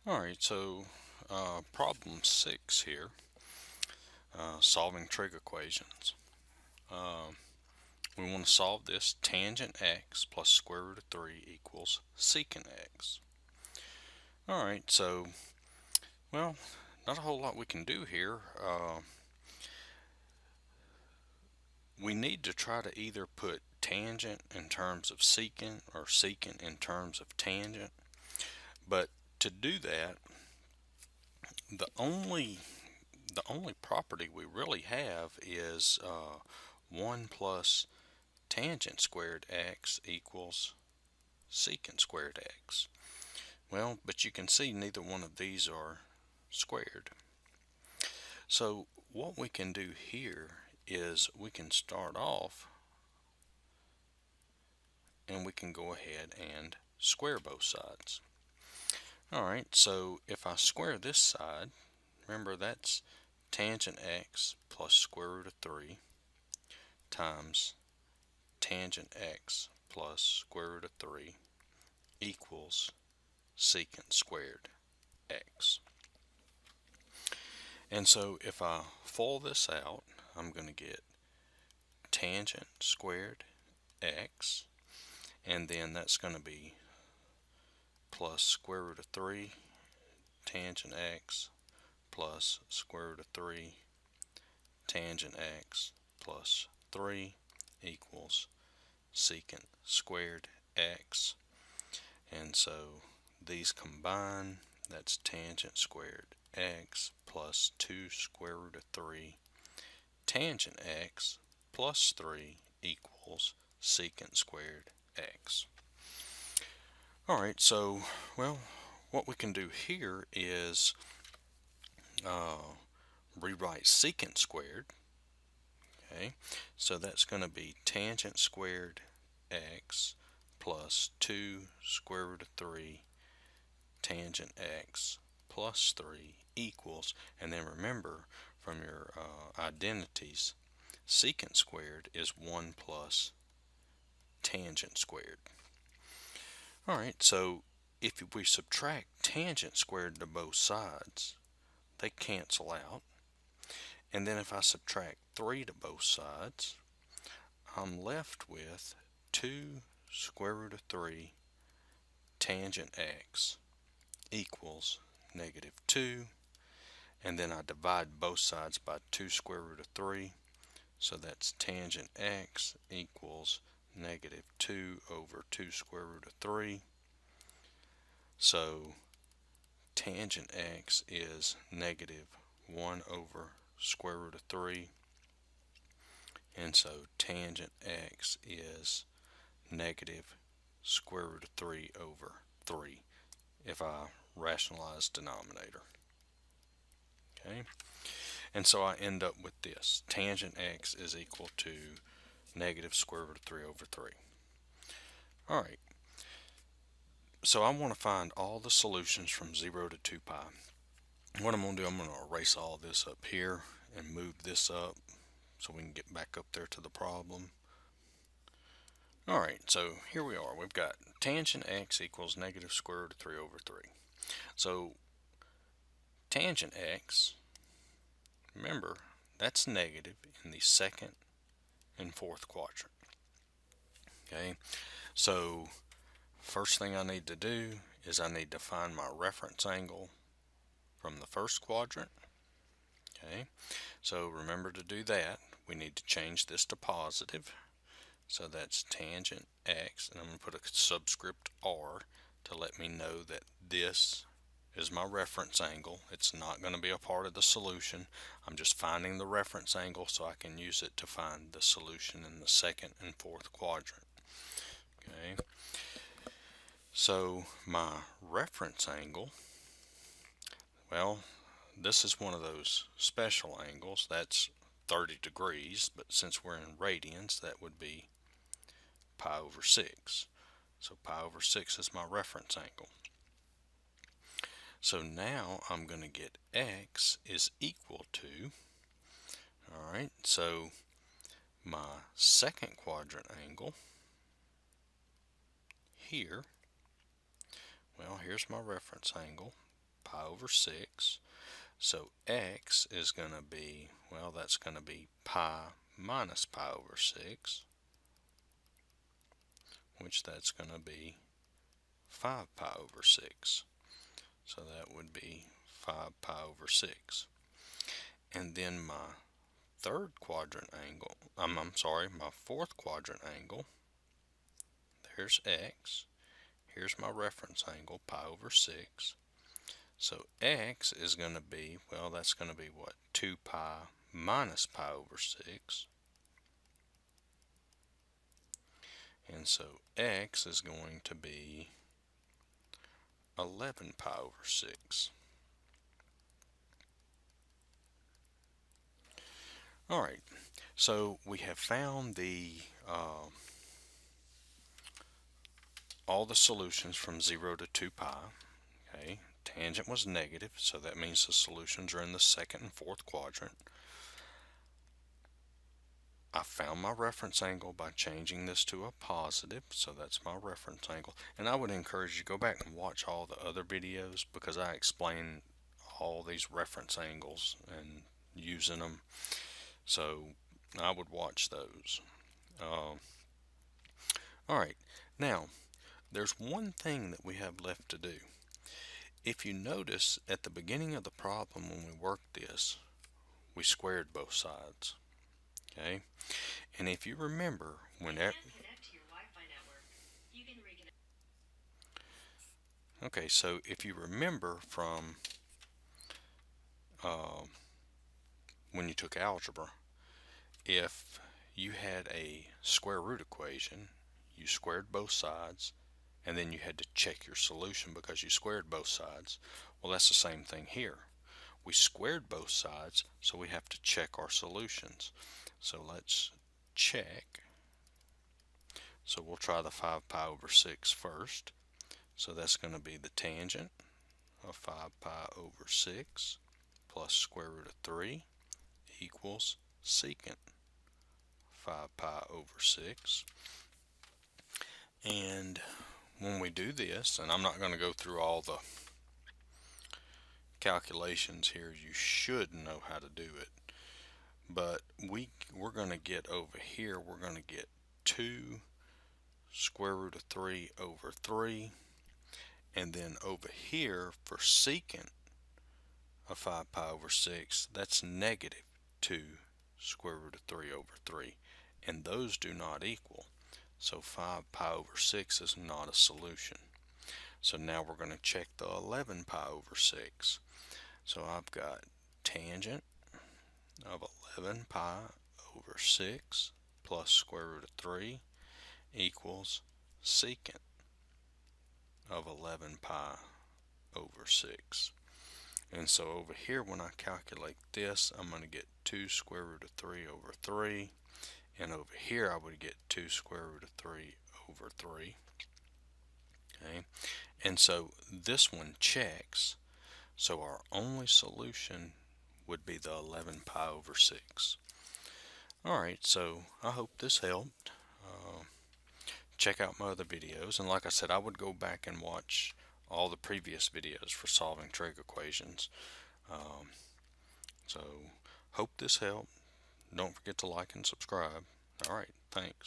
Alright, so problem 6 here, solving trig equations. We want to solve this. Tangent x plus square root of 3 equals secant x. Alright, so, well, not a whole lot we can do here. We need to try to either put tangent in terms of secant or secant in terms of tangent. But to do that, the only property we really have is 1 plus tangent squared x equals secant squared x. Well, but you can see neither one of these are squared. So what we can do here is we can start off and we can go ahead and square both sides. Alright, so if I square this side, remember that's tangent x plus square root of 3 times tangent x plus square root of 3 equals secant squared x. And so if I FOIL this out, I'm going to get tangent squared x, and then that's going to be plus square root of 3 tangent x plus square root of 3 tangent x plus 3 equals secant squared x. And so these combine, that's tangent squared x plus 2 square root of 3 tangent x plus 3 equals secant squared x. Alright, so, well, what we can do here is rewrite secant squared. Okay, so that's going to be tangent squared x plus 2 square root of 3 tangent x plus 3 equals, and then remember from your identities, secant squared is 1 plus tangent squared. Alright, so if we subtract tangent squared to both sides, they cancel out. And then if I subtract 3 to both sides, I'm left with 2 square root of 3 tangent x equals negative 2. And then I divide both sides by 2 square root of 3. So that's tangent x equals negative 2 over 2 square root of 3. So tangent x is negative 1 over square root of 3. And so tangent x is negative square root of 3 over 3 if I rationalize denominator. Okay, and so I end up with this. Tangent x is equal to negative square root of 3 over 3. Alright, so I want to find all the solutions from 0 to 2 pi. What I'm going to do, I'm going to erase all this up here and move this up so we can get back up there to the problem. Alright, so here we are. We've got tangent x equals negative square root of 3 over 3. So tangent x, remember, that's negative in the second and fourth quadrant. Okay, so first thing I need to do is I need to find my reference angle from the first quadrant. Okay, so remember to do that, we need to change this to positive. So that's tangent x, and I'm going to put a subscript r to let me know that this is my reference angle. It's not going to be a part of the solution. I'm just finding the reference angle so I can use it to find the solution in the second and fourth quadrant. Okay, so my reference angle, well, this is one of those special angles. That's 30 degrees, but since we're in radians, that would be pi over 6. So pi over 6 is my reference angle. So now I'm going to get x is equal to, alright, so my second quadrant angle here, well, here's my reference angle, pi over 6. So x is going to be, well, that's going to be pi minus pi over 6, which that's going to be 5 pi over 6. So that would be 5 pi over 6. And then my third quadrant angle, I'm sorry, my fourth quadrant angle, there's x. Here's my reference angle, pi over 6. So x is going to be, well, that's going to be what? 2 pi minus pi over 6. And so x is going to be 11 pi over 6. All right, so we have found all the solutions from 0 to 2 pi. Okay, tangent was negative, so that means the solutions are in the second and fourth quadrant. I found my reference angle by changing this to a positive, so that's my reference angle. And I would encourage you to go back and watch all the other videos because I explain all these reference angles and using them. So I would watch those. All right, now there's one thing that we have left to do. If you notice at the beginning of the problem when we worked this, we squared both sides. Okay, and if you remember, whenever okay, so if you remember from when you took algebra, if you had a square root equation, you squared both sides, and then you had to check your solution because you squared both sides. Well, that's the same thing here. We squared both sides, so we have to check our solutions. So let's check. So we'll try the 5 pi over 6 first. So that's going to be the tangent of 5 pi over 6 plus square root of 3 equals secant 5 pi over 6. And when we do this, and I'm not going to go through all the calculations here, you should know how to do it, but we're going to get over here, we're going to get 2 square root of 3 over 3, and then over here for secant of 5 pi over 6, that's negative 2 square root of 3 over 3, and those do not equal. So 5 pi over 6 is not a solution. So now we're going to check the 11 pi over 6. So I've got tangent of 11 pi over 6 plus square root of 3 equals secant of 11 pi over 6. And so over here when I calculate this, I'm going to get 2 square root of 3 over 3, and over here I would get 2 square root of 3 over 3. Okay, and so this one checks, so our only solution would be the 11 pi over 6. Alright, so I hope this helped. Check out my other videos, and like I said, I would go back and watch all the previous videos for solving trig equations. So hope this helped. Don't forget to like and subscribe. Alright, thanks.